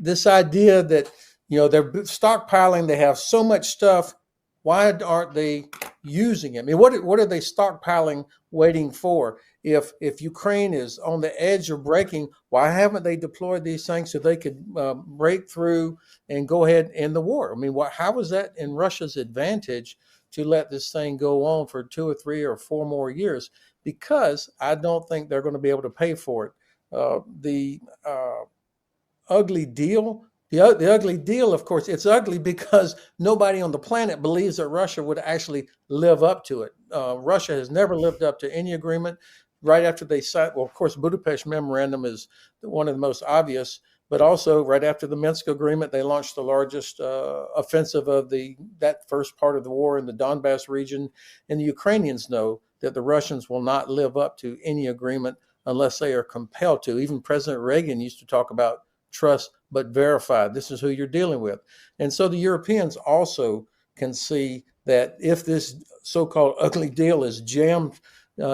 this idea that, they're stockpiling, they have so much stuff. Why aren't they using it? I mean, what are they stockpiling, waiting for? If Ukraine is on the edge of breaking, why haven't they deployed these things so they could break through and go ahead and end the war? I mean, how is that in Russia's advantage to let this thing go on for 2 or 3 or 4 more years? Because I don't think they're going to be able to pay for it. The ugly deal. The ugly deal, of course, it's ugly because nobody on the planet believes that Russia would actually live up to it. Russia has never lived up to any agreement. Right after they signed, well, of course, Budapest Memorandum is one of the most obvious, but also right after the Minsk Agreement, they launched the largest offensive of that first part of the war in the Donbass region. And the Ukrainians know that the Russians will not live up to any agreement unless they are compelled to. Even President Reagan used to talk about trust but verify. This is who you're dealing with. And so the Europeans also can see that if this so-called ugly deal is jammed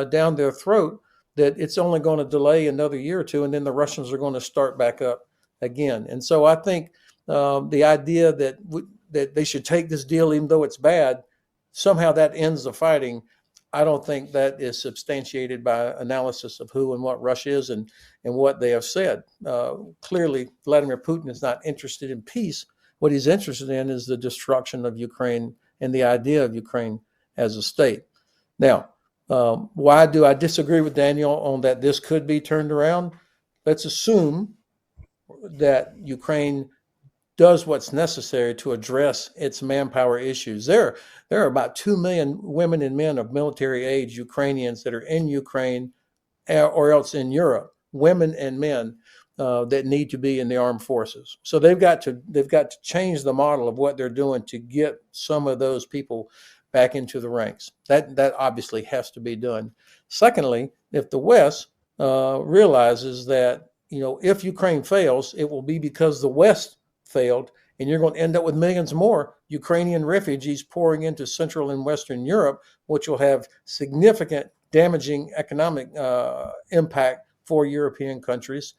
down their throat, that it's only going to delay another year or two, and then the Russians are going to start back up again. And so I think the idea that they should take this deal even though it's bad, somehow that ends the fighting, I don't think that is substantiated by analysis of who and what Russia is and what they have said. Clearly, Vladimir Putin is not interested in peace. What he's interested in is the destruction of Ukraine and the idea of Ukraine as a state. Now, why do I disagree with Daniel on that this could be turned around? Let's assume that Ukraine does what's necessary to address its manpower issues. There are about 2 million women and men of military age Ukrainians that are in Ukraine or else in Europe, women and men that need to be in the armed forces. So they've got to change the model of what they're doing to get some of those people back into the ranks. That obviously has to be done. Secondly, if the West realizes that, if Ukraine fails, it will be because the West failed, and you're going to end up with millions more Ukrainian refugees pouring into Central and Western Europe, which will have significant damaging economic impact for European countries.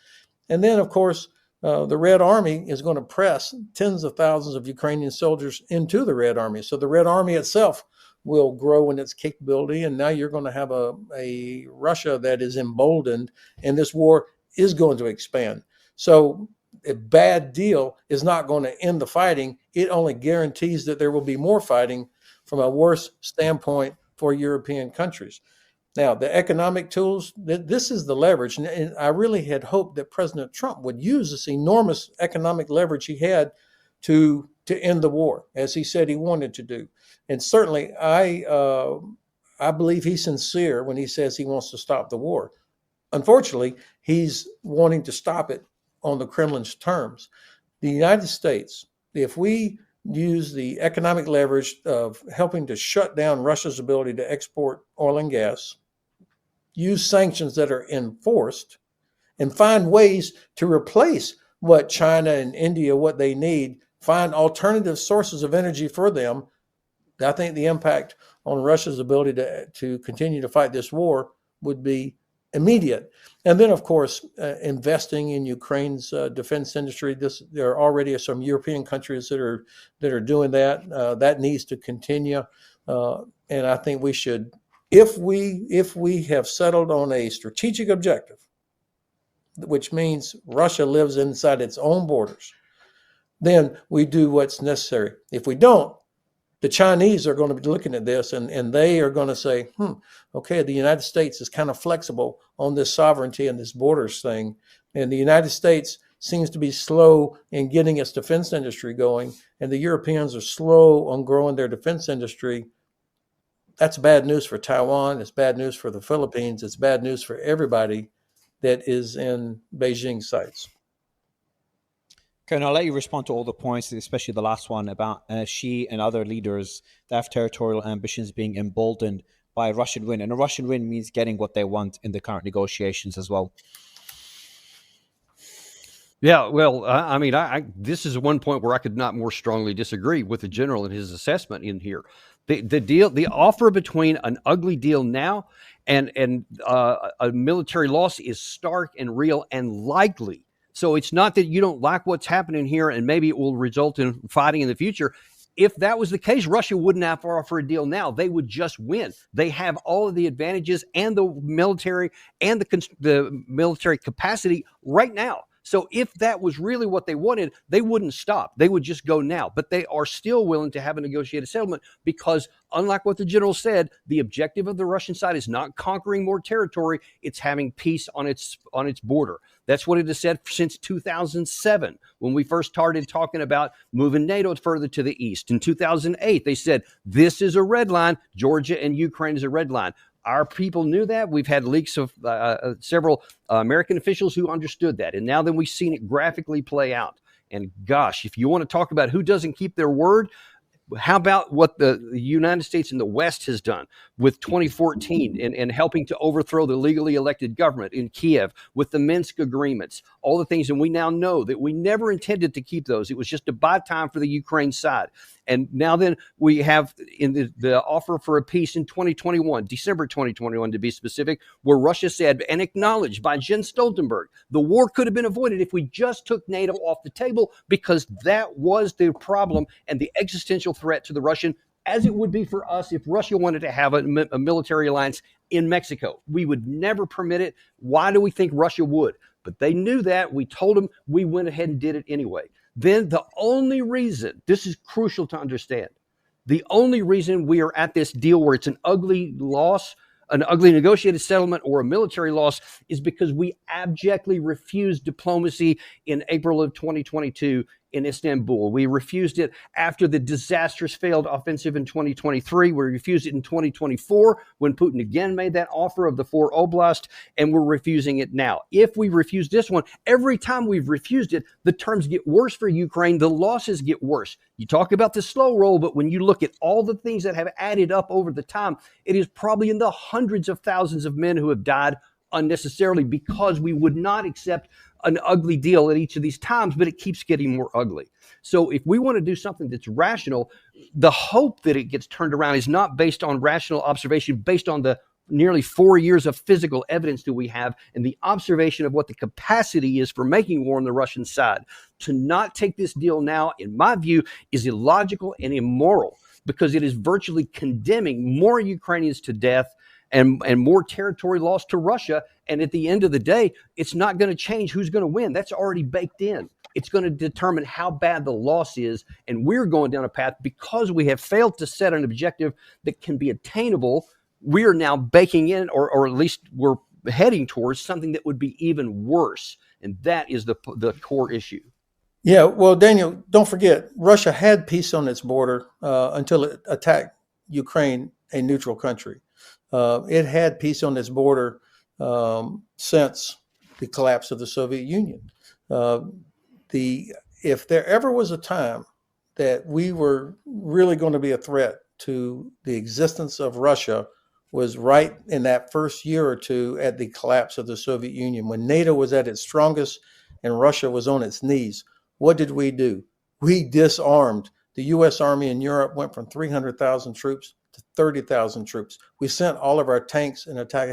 And then, of course, the Red Army is going to press tens of thousands of Ukrainian soldiers into the Red Army. So the Red Army itself will grow in its capability, and now you're going to have a Russia that is emboldened, and this war is going to expand. So a bad deal is not going to end the fighting. It only guarantees that there will be more fighting from a worse standpoint for European countries. Now, the economic tools, this is the leverage. And I really had hoped that President Trump would use this enormous economic leverage he had to end the war, as he said he wanted to do. And certainly, I believe he's sincere when he says he wants to stop the war. Unfortunately, he's wanting to stop it on the Kremlin's terms. The United States, if we use the economic leverage of helping to shut down Russia's ability to export oil and gas, use sanctions that are enforced, and find ways to replace what China and India, what they need, find alternative sources of energy for them, I think the impact on Russia's ability to continue to fight this war would be immediate. And then, of course, investing in Ukraine's defense industry. There already are some European countries that are doing that. That needs to continue. And I think we should, if we have settled on a strategic objective, which means Russia lives inside its own borders, then we do what's necessary. If we don't, the Chinese are going to be looking at this and they are going to say, okay, the United States is kind of flexible on this sovereignty and this borders thing. And the United States seems to be slow in getting its defense industry going. And the Europeans are slow on growing their defense industry. That's bad news for Taiwan. It's bad news for the Philippines. It's bad news for everybody that is in Beijing sights. Okay, I'll let you respond to all the points, especially the last one about Xi and other leaders that have territorial ambitions being emboldened by a Russian win. And a Russian win means getting what they want in the current negotiations as well. Yeah, well, I mean, this is one point where I could not more strongly disagree with the general and his assessment in here. The offer between an ugly deal now and a military loss is stark and real and likely So it's not that you don't like what's happening here and maybe it will result in fighting in the future. If that was the case, Russia wouldn't have to offer a deal now. They would just win. They have all of the advantages and the military and the military capacity right now. So if that was really what they wanted, they wouldn't stop. They would just go now. But they are still willing to have a negotiated settlement because, unlike what the general said, the objective of the Russian side is not conquering more territory. It's having peace on its border. That's what it has said since 2007, when we first started talking about moving NATO further to the east. In 2008, they said, this is a red line. Georgia and Ukraine is a red line. Our people knew that. We've had leaks of several American officials who understood that. And now then we've seen it graphically play out. And gosh, if you want to talk about who doesn't keep their word, how about what the United States and the West has done with 2014 and helping to overthrow the legally elected government in Kiev with the Minsk agreements, all the things. And we now know that we never intended to keep those. It was just to buy time for the Ukraine side. And now then we have in the offer for a peace in 2021, December 2021 to be specific, where Russia said and acknowledged by Jens Stoltenberg, the war could have been avoided if we just took NATO off the table, because that was the problem and the existential threat to the Russian, as it would be for us if Russia wanted to have a military alliance in Mexico. We would never permit it. Why do we think Russia would? But they knew that. We told them. We went ahead and did it anyway. Then the only reason, this is crucial to understand, the only reason we are at this deal where it's an ugly loss, an ugly negotiated settlement or a military loss, is because we abjectly refused diplomacy in April of 2022 in Istanbul. We refused it after the disastrous failed offensive in 2023. We refused it in 2024 when Putin again made that offer of the 4 oblasts, and we're refusing it now. If we refuse this one, every time we've refused it, the terms get worse for Ukraine. The losses get worse. You talk about the slow roll, but when you look at all the things that have added up over the time, it is probably in the hundreds of thousands of men who have died unnecessarily because we would not accept an ugly deal at each of these times, but it keeps getting more ugly. So if we want to do something that's rational, the hope that it gets turned around is not based on rational observation, based on the nearly 4 years of physical evidence that we have and the observation of what the capacity is for making war on the Russian side. To not take this deal now, in my view, is illogical and immoral, because it is virtually condemning more Ukrainians to death and more territory lost to Russia. And at the end of the day, it's not going to change who's going to win. That's already baked in. It's going to determine how bad the loss is. And we're going down a path, because we have failed to set an objective that can be attainable. We are now baking in, or at least we're heading towards something that would be even worse. And that is the core issue. Yeah, well, Daniel, don't forget, Russia had peace on its border until it attacked Ukraine, a neutral country. It had peace on its border since the collapse of the Soviet Union. If there ever was a time that we were really going to be a threat to the existence of Russia, was right in that first year or two at the collapse of the Soviet Union, when NATO was at its strongest and Russia was on its knees. What did we do? We disarmed. The U.S. Army in Europe went from 300,000 troops to 30,000 troops. We sent all of our tanks and attack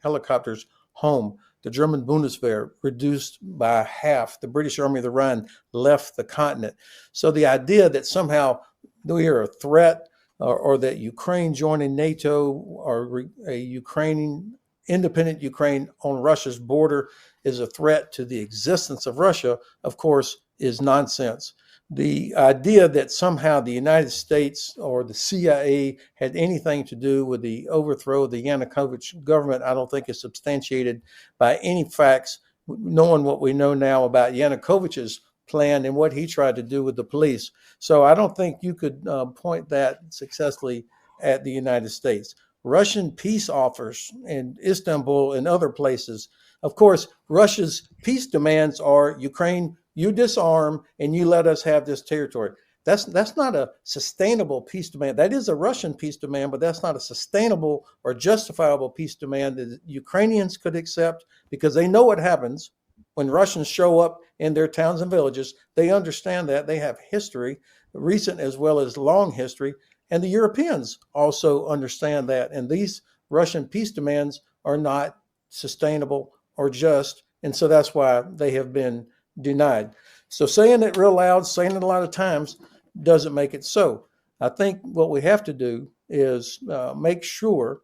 helicopters home. The German Bundeswehr reduced by half. The British Army of the Rhine left the continent. So the idea that somehow we are a threat, or that Ukraine joining NATO, or a Ukrainian, independent Ukraine on Russia's border is a threat to the existence of Russia, of course, is nonsense. The idea that somehow the United States or the CIA had anything to do with the overthrow of the Yanukovych government, I don't think is substantiated by any facts, knowing what we know now about Yanukovych's plan and what he tried to do with the police. So I don't think you could point that successfully at the United States. Russian peace offers in Istanbul and other places. Of course, Russia's peace demands are, Ukraine, you disarm and you let us have this territory. That's not a sustainable peace demand. That is a Russian peace demand, but that's not a sustainable or justifiable peace demand that Ukrainians could accept, because they know what happens when Russians show up in their towns and villages. They understand that. They have history, recent as well as long history, and the Europeans also understand that. And these Russian peace demands are not sustainable or just, And so that's why they have been denied. So saying it real loud, saying it a lot of times doesn't make it so. I think what we have to do is make sure,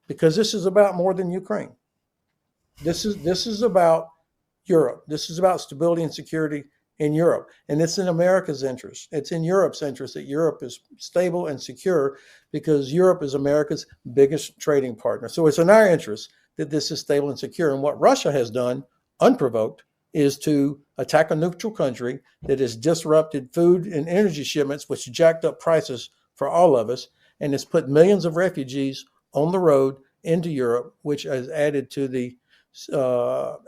because this is about more than Ukraine. This is about Europe. This is about stability and security in Europe. And it's in America's interest. It's in Europe's interest that Europe is stable and secure, because Europe is America's biggest trading partner. So it's in our interest that this is stable and secure. And what Russia has done, unprovoked, is to attack a neutral country that has disrupted food and energy shipments, which jacked up prices for all of us, and has put millions of refugees on the road into Europe, which has added to the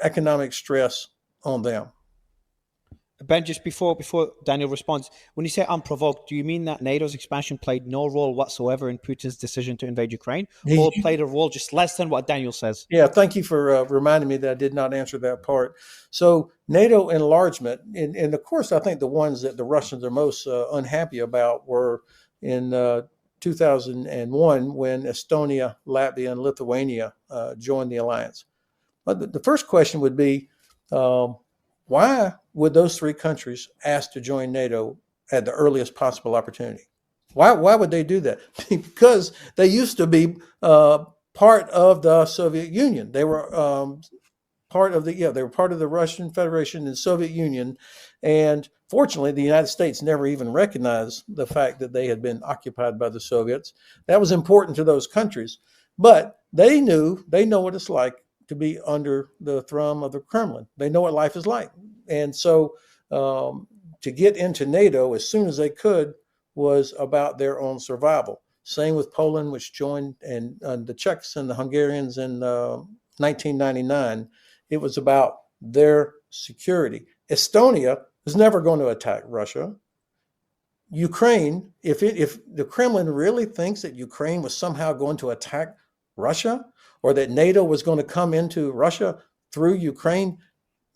economic stress on them. Ben, just before Daniel responds, when you say unprovoked, do you mean that NATO's expansion played no role whatsoever in Putin's decision to invade Ukraine, or played a role just less than what Daniel says? Yeah, thank you for reminding me that I did not answer that part. So NATO enlargement, and of course, I think the ones that the Russians are most unhappy about were in 2001 when Estonia, Latvia, and Lithuania joined the alliance. But the first question would be, why would those three countries ask to join NATO at the earliest possible opportunity? Why would they do that? Because they used to be part of the Soviet Union. They were part of the Russian Federation and Soviet Union. And fortunately, the United States never even recognized the fact that they had been occupied by the Soviets. That was important to those countries. But they know what it's like to be under the thumb of the Kremlin. They know what life is like. And so to get into NATO as soon as they could was about their own survival. Same with Poland, which joined, and the Czechs and the Hungarians in 1999. It was about their security. Estonia was never going to attack Russia. Ukraine, if the Kremlin really thinks that Ukraine was somehow going to attack Russia, or that NATO was going to come into Russia through Ukraine,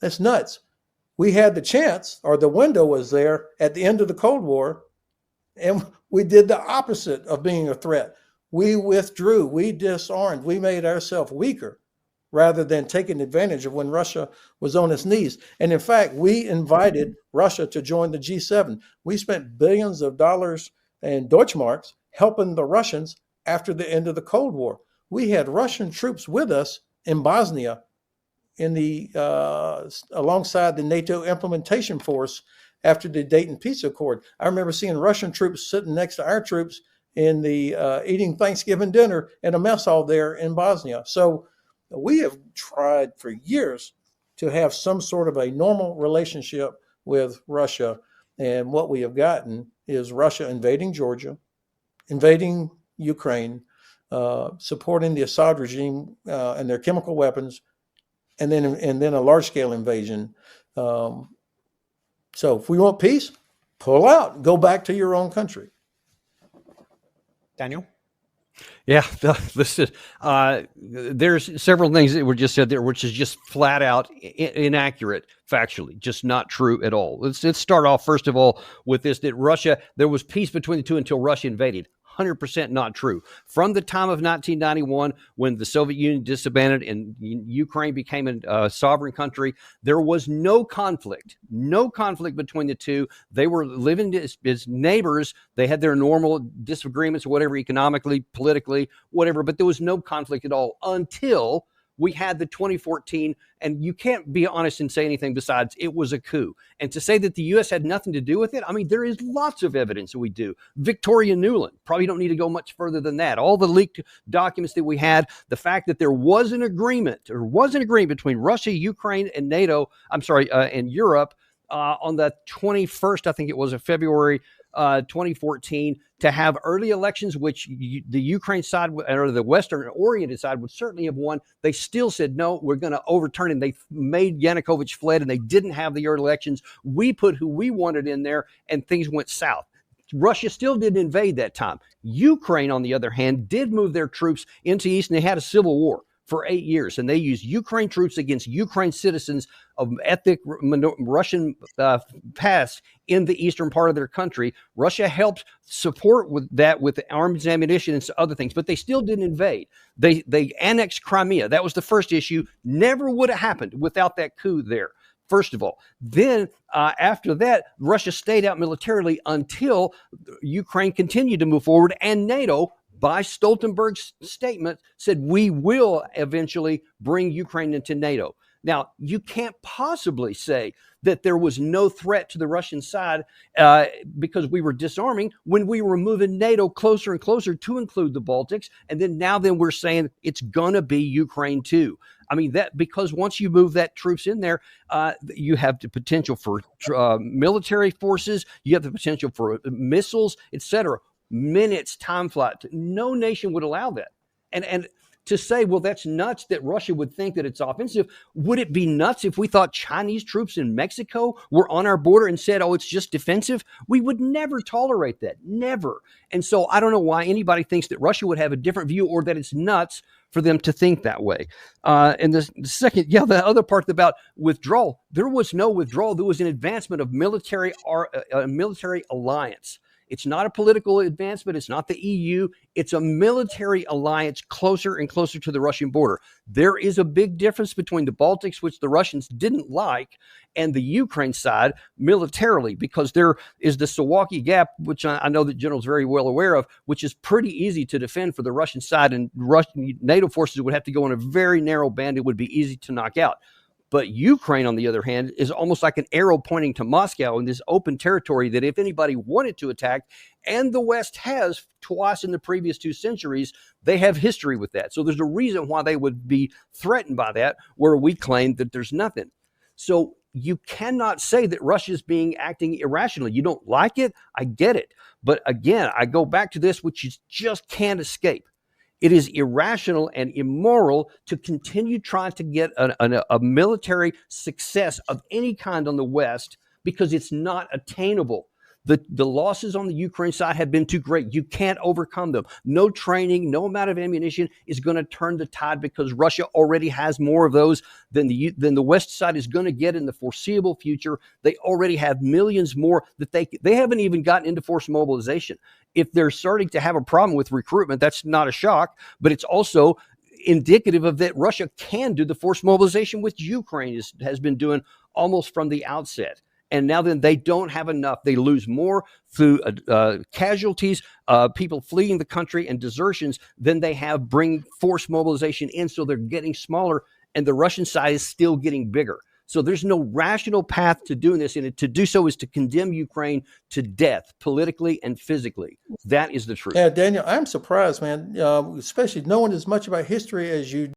that's nuts. We had the chance, or the window was there at the end of the Cold War, and we did the opposite of being a threat. We withdrew, we disarmed, we made ourselves weaker rather than taking advantage of when Russia was on its knees. And in fact, we invited Russia to join the G7. We spent billions of dollars and Deutschmarks helping the Russians after the end of the Cold War. We had Russian troops with us in Bosnia in the alongside the NATO implementation force after the Dayton Peace Accord. I remember seeing Russian troops sitting next to our troops in the eating Thanksgiving dinner in a mess hall there in Bosnia. So we have tried for years to have some sort of a normal relationship with Russia. And what we have gotten is Russia invading Georgia, invading Ukraine, supporting the Assad regime and their chemical weapons, and then a large-scale invasion. So if we want peace, pull out, go back to your own country. Daniel? Yeah, listen, there's several things that were just said there, which is just flat out inaccurate, factually, just not true at all. Let's start off, first of all, with this, that Russia, there was peace between the two until Russia invaded. 100% not true. From the time of 1991, when the Soviet Union disbanded and Ukraine became a sovereign country, there was no conflict between the two. They were living as neighbors. They had their normal disagreements or whatever, economically, politically, whatever, but there was no conflict at all until we had the 2014, and you can't be honest and say anything besides it was a coup. And to say that the U.S. had nothing to do with it, I mean, there is lots of evidence that we do. Victoria Nuland, probably don't need to go much further than that. All the leaked documents that we had, the fact that there was an agreement between Russia, Ukraine, and NATO, and Europe on the 21st, I think it was, of February 2014, to have early elections, which the Ukraine side or the Western oriented side would certainly have won. They still said, no, we're going to overturn it. And they made Yanukovych fled, and they didn't have the early elections. We put who we wanted in there, and things went south. Russia still didn't invade that time. Ukraine, on the other hand, did move their troops into East, and they had a civil war. for 8 years, and they used Ukraine troops against Ukraine citizens of ethnic Russian past in the eastern part of their country. Russia helped support with that with arms, ammunition, and other things, but they still didn't invade. They annexed Crimea. That was the first issue. Never would have happened without that coup there. First of all, then after that, Russia stayed out militarily until Ukraine continued to move forward, and NATO, by Stoltenberg's statement, said we will eventually bring Ukraine into NATO. Now, you can't possibly say that there was no threat to the Russian side because we were disarming when we were moving NATO closer and closer to include the Baltics. And then we're saying it's going to be Ukraine too. I mean, that because once you move that troops in there, you have the potential for military forces. You have the potential for missiles, etc. Minutes, time flight. No nation would allow that. And to say, well, that's nuts that Russia would think that it's offensive. Would it be nuts if we thought Chinese troops in Mexico were on our border and said, oh, it's just defensive? We would never tolerate that. Never. And so I don't know why anybody thinks that Russia would have a different view or that it's nuts for them to think that way. And the second, the other part about withdrawal, there was no withdrawal. There was an advancement of military alliance. It's not a political advancement. It's not the EU. It's a military alliance closer and closer to the Russian border. There is a big difference between the Baltics, which the Russians didn't like, and the Ukraine side militarily, because there is the Suwalki Gap, which I know that General's very well aware of, which is pretty easy to defend for the Russian side, and Russian NATO forces would have to go in a very narrow band. It would be easy to knock out. But Ukraine, on the other hand, is almost like an arrow pointing to Moscow in this open territory that if anybody wanted to attack, and the West has twice in the previous 2 centuries, they have history with that. So there's a reason why they would be threatened by that, where we claim that there's nothing. So you cannot say that Russia's acting irrationally. You don't like it? I get it. But again, I go back to this, which you just can't escape. It is irrational and immoral to continue trying to get a military success of any kind on the West because it's not attainable. The losses on the Ukraine side have been too great. You can't overcome them. No training, no amount of ammunition is going to turn the tide because Russia already has more of those than the West side is going to get in the foreseeable future. They already have millions more that they haven't even gotten into forced mobilization. If they're starting to have a problem with recruitment, that's not a shock, but it's also indicative of that Russia can do the forced mobilization, which Ukraine has been doing almost from the outset. And now then they don't have enough. They lose more through casualties, people fleeing the country and desertions than they have bring forced mobilization in. So they're getting smaller and the Russian side is still getting bigger. So there's no rational path to doing this. And to do so is to condemn Ukraine to death politically and physically. That is the truth. Yeah, Daniel, I'm surprised, man, especially knowing as much about history as you